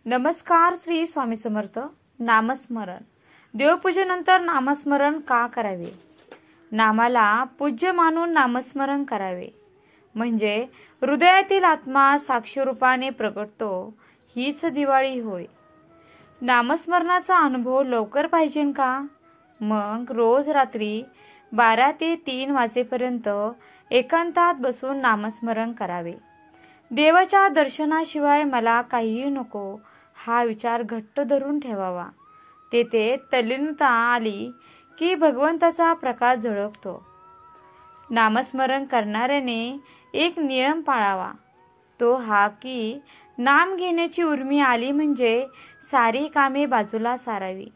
नमस्कार. श्री स्वामी समर्थ. नामस्मरण. देवपूजेनंतर नामस्मरण का करावे? नामाला पूज्य मानून नामस्मरण करावे, म्हणजे हृदयातील आत्मा साक्षी रूपाने प्रकटतो, हीच दिवाळी होय. नामस्मरणाचा अनुभव लवकर पाहिजे का? मग रोज रात्री 12 ते 3 वाजेपर्यंत एकांतात बसून नामस्मरण करावे. देवाच्या दर्शनाशिवाय मला काहीही नको हा विचार घट्ट धरून ठेवावा. तेथे तल्लीनता आली की भगवंताचा प्रकाश झळकतो. नामस्मरण करणाऱ्याने एक नियम पाळावा, तो हा की नाम घेण्याची उर्मी आली म्हणजे सारी कामे बाजूला सारावी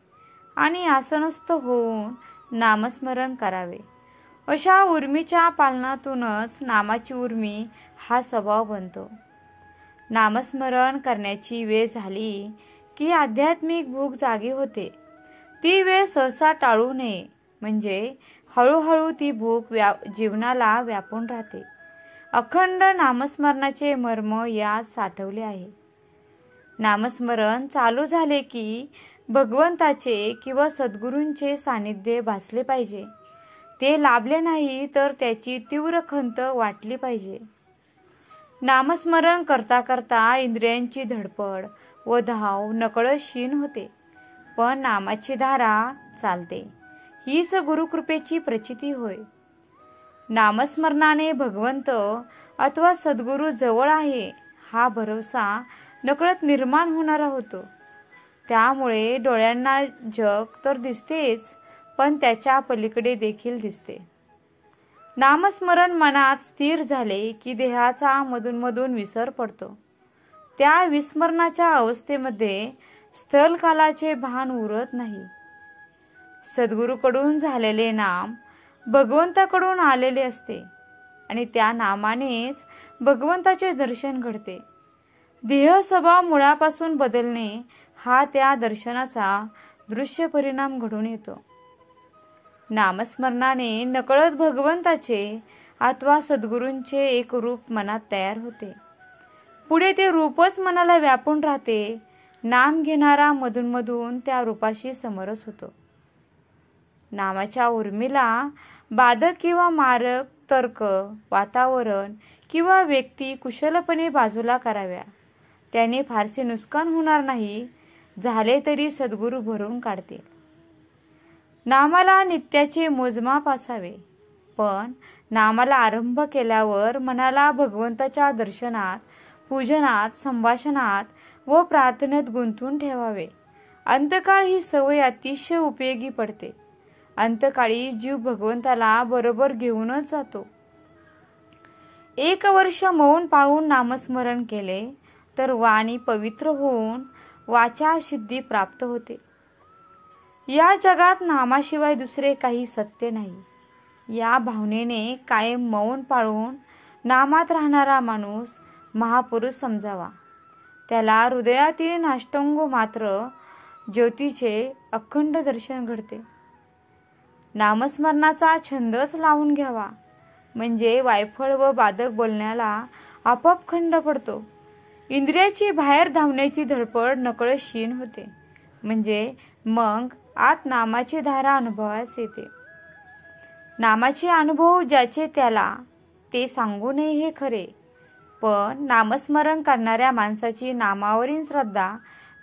आणि आसनस्थ होऊन नामस्मरण करावे. अशा उर्मीच्या पालनातूनच नामाची उर्मी हा स्वभाव बनतो. नामस्मरण करण्याची वेळ झाली की आध्यात्मिक भूक जागी होते. ती वेळ सहसा टाळू नये, म्हणजे हळूहळू ती भूक जीवनाला व्यापून राहते. अखंड नामस्मरणाचे मर्म यात साठवले आहे. नामस्मरण चालू झाले की भगवंताचे किंवा सद्गुरूंचे सानिध्य भासले पाहिजे. ते लाभले नाही तर त्याची तीव्र खंत वाटली पाहिजे. नामस्मरण करता करता इंद्रियांची धडपड व धाव नकळत क्षीण होते, पण नामाची धारा चालते. हीच गुरुकृपेची प्रचिती होय. नामस्मरणाने भगवंत अथवा सद्गुरू जवळ आहे हा भरोसा नकळत निर्माण होणारा होतो. त्यामुळे डोळ्यांना जग तर दिसतेच, पण त्याच्या पलीकडे देखील दिसते. नामस्मरण मनात स्थिर झाले की देहाचा मधून विसर पडतो. त्या विस्मरणाच्या अवस्थेमध्ये स्थलकालाचे भान उरत नाही. सद्गुरूकडून झालेले नाम भगवंताकडून आलेले असते आणि त्या नामानेच भगवंताचे दर्शन घडते. देह स्वभाव मुळापासून बदलणे हा त्या दर्शनाचा दृश्य परिणाम घडून येतो. नामस्मरणाने नकळत भगवंताचे अथवा सद्गुरूंचे एक रूप मनात तयार होते. पुढे ते रूपच मनाला व्यापून राहते. नाम घेणारा मधून त्या रूपाशी समरस होतो. नामाच्या उर्मीला बाधक किंवा मारक तर्क, वातावरण किंवा व्यक्ती कुशलपणे बाजूला कराव्या. त्याने फारसे नुकसान होणार नाही. झाले तरी सद्गुरू भरून काढतील. नामाला नित्याचे मोजमाप असावे, पण नामाला आरंभ केल्यावर मनाला भगवंताच्या दर्शनात, पूजनात, संभाषणात व प्रार्थनेत गुंतवून ठेवावे. अंतकाळ ही सवय अतिशय उपयोगी पडते. अंतकाळी जीव भगवंताला बरोबर घेऊनच जातो. 1 वर्ष मौन पाळून नामस्मरण केले तर वाणी पवित्र होऊन वाचा सिद्धी प्राप्त होते. या जगात नामाशिवाय दुसरे काही सत्य नाही. या भावनेने कायम मौन पाळून नामात राहणारा माणूस महापुरुष समजावा. त्याला हृदयातील नाष्टांग मात्र ज्योतीचे अखंड दर्शन घडते. नामस्मरणाचा छंदच लावून घ्यावा, म्हणजे वायफळ व बाधक बोलण्याला आपोआप खंड पडतो. इंद्रियाची बाहेर धावण्याची धडपड नकळत क्षीण होते, म्हणजे मग आत नामाची धारा अनुभवास येते. नामाचे अनुभव ज्याचे त्याला ते सांगू नये हे खरे, पण नामस्मरण करणाऱ्या माणसाची नामावरील श्रद्धा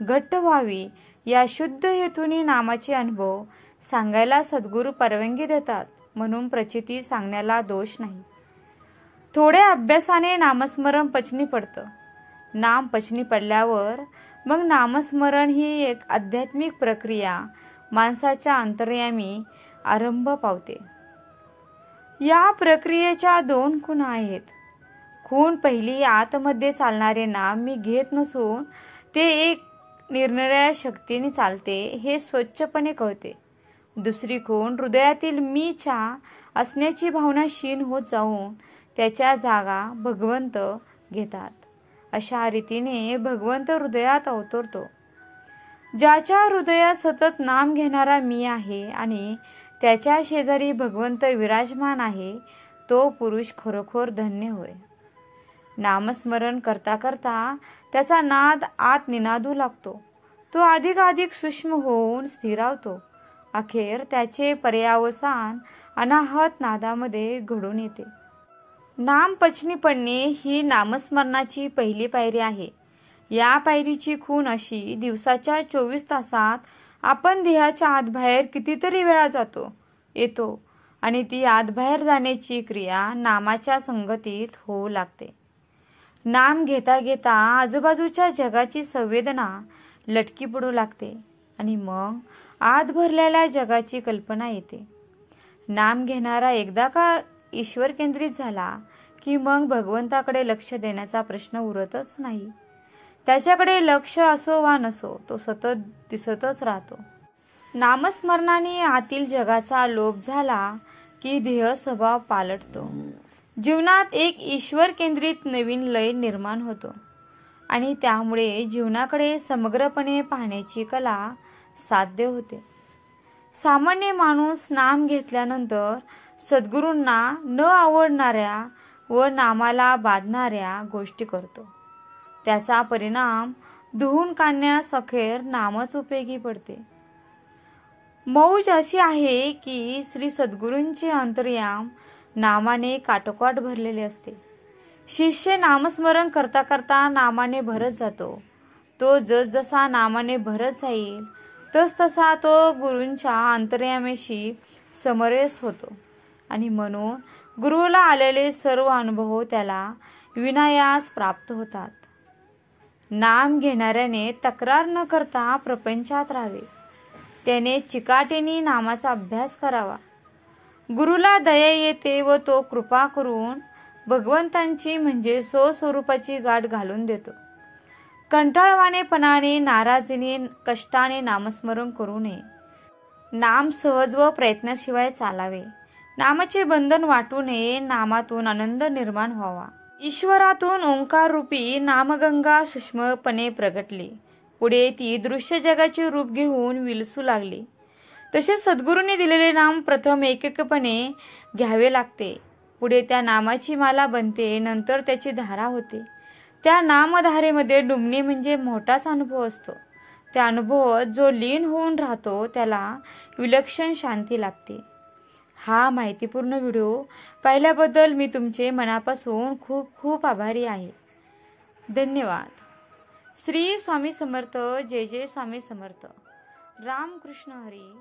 घट्ट व्हावी या शुद्ध हेतूने नामाचे अनुभव सांगायला सद्गुरू परवानगी देतात, म्हणून प्रचिती सांगण्याला दोष नाही. थोड्या अभ्यासाने नामस्मरण पचनी पडतं. नाम पचनी पडल्यावर मग नामस्मरण ही एक आध्यात्मिक प्रक्रिया माणसाच्या अंतर्यामी आरंभ पावते. या प्रक्रियेच्या 2 खूण आहेत. खूण पहिली, आतमध्ये चालणारे नाम मी घेत नसून ते एक निरनिराळ्या शक्तीने चालते हे स्वच्छपणे कळते. दुसरी खूण, हृदयातील मीच्या असण्याची भावना क्षीण होत जाऊन त्याच्या जागा भगवंत घेतात. अशा रीतीने भगवंत हृदयात अवतरतो. ज्याच्या हृदयात सतत नाम घेणारा मी आहे आणि त्याच्या शेजारी भगवंत विराजमान आहे, तो पुरुष खरोखर धन्य होय. नामस्मरण करता करता त्याचा नाद आत निनादू लागतो. तो अधिकाधिक सूक्ष्म होऊन स्थिरावतो. अखेर त्याचे पर्यावसान अनाहत नादामध्ये घडून येते. नामपचनी पडणे ही नामस्मरणाची पहिली पायरी आहे. या पायरीची खूण अशी, दिवसाच्या 24 तासात आपण देहाच्या आतबाहेर कितीतरी वेळा येतो आणि ती आतबाहेर जाण्याची क्रिया नामाच्या संगतीत होऊ लागते. नाम घेता घेता आजूबाजूच्या जगाची संवेदना लटकी पडू लागते आणि मग आत भरलेल्या जगाची कल्पना येते. नाम घेणारा एकदा का ईश्वर केंद्रित झाला की मग भगवंताकडे लक्ष देण्याचा प्रश्न उरतच नाही. त्याच्याकडे लक्ष असो वा नसो, तो सतत दिसतच राहतो. नामस्मरणाने आतील जगाचा लोप झाला की देह स्वभाव पालटतो. जीवनात एक ईश्वर केंद्रित नवीन लय निर्माण होतो आणि त्यामुळे जीवनाकडे समग्रपणे पाहण्याची कला साध्य होते. सामान्य माणूस नाम घेतल्यानंतर सद्गुरूंना न आवडणाऱ्या व नामाला बाधणाऱ्या गोष्टी करतो. त्याचा परिणाम धुवून काढण्यास अखेर नामच उपयोगी पडते. मौज अशी आहे की श्री सद्गुरूंचे अंतर्याम नामाने काठोकाठ भरलेले असते. शिष्य नामस्मरण करता करता नामाने भरत जातो. तो जसजसा नामाने भरत जाईल तसा तो गुरूंच्या अंतर्यामीशी समरस होतो आणि म्हणून गुरुला आलेले सर्व अनुभव त्याला विनायास प्राप्त होतात. नाम घेणाऱ्याने तक्रार न करता प्रपंचात राहावे. त्याने चिकाटीने नामाचा अभ्यास करावा. गुरुला दया येते व तो कृपा करून भगवंतांची म्हणजे स्वस्वरूपाची गाठ घालून देतो. कंटाळवाणेपणाने, नाराजीने, कष्टाने नामस्मरण करू नये. नाम सहज व प्रयत्नाशिवाय चालावे. नामाचे बंधन वाटू नये. नामातून आनंद निर्माण व्हावा. ईश्वरातून ओंकार रूपी नामगंगा सूक्ष्मपणे प्रगटली. पुढे ती दृश्य जगाचे रूप घेऊन विलसू लागली. तसे सद्गुरूंनी दिलेले नाम प्रथम एकपणे घ्यावे लागते. पुढे त्या नामाची माला बनते. नंतर त्याची धारा होते. त्या नामधारेमध्ये डुंबणे म्हणजे मोठाच अनुभव असतो. त्या अनुभवात जो लीन होऊन राहतो त्याला विलक्षण शांती लाभते. हा माहितीपूर्ण व्हिडिओ पाहिल्याबद्दल मी तुमचे मनापासून खूप खूप आभारी आहे. धन्यवाद. श्री स्वामी समर्थ. जय जय स्वामी समर्थ. रामकृष्ण हरी.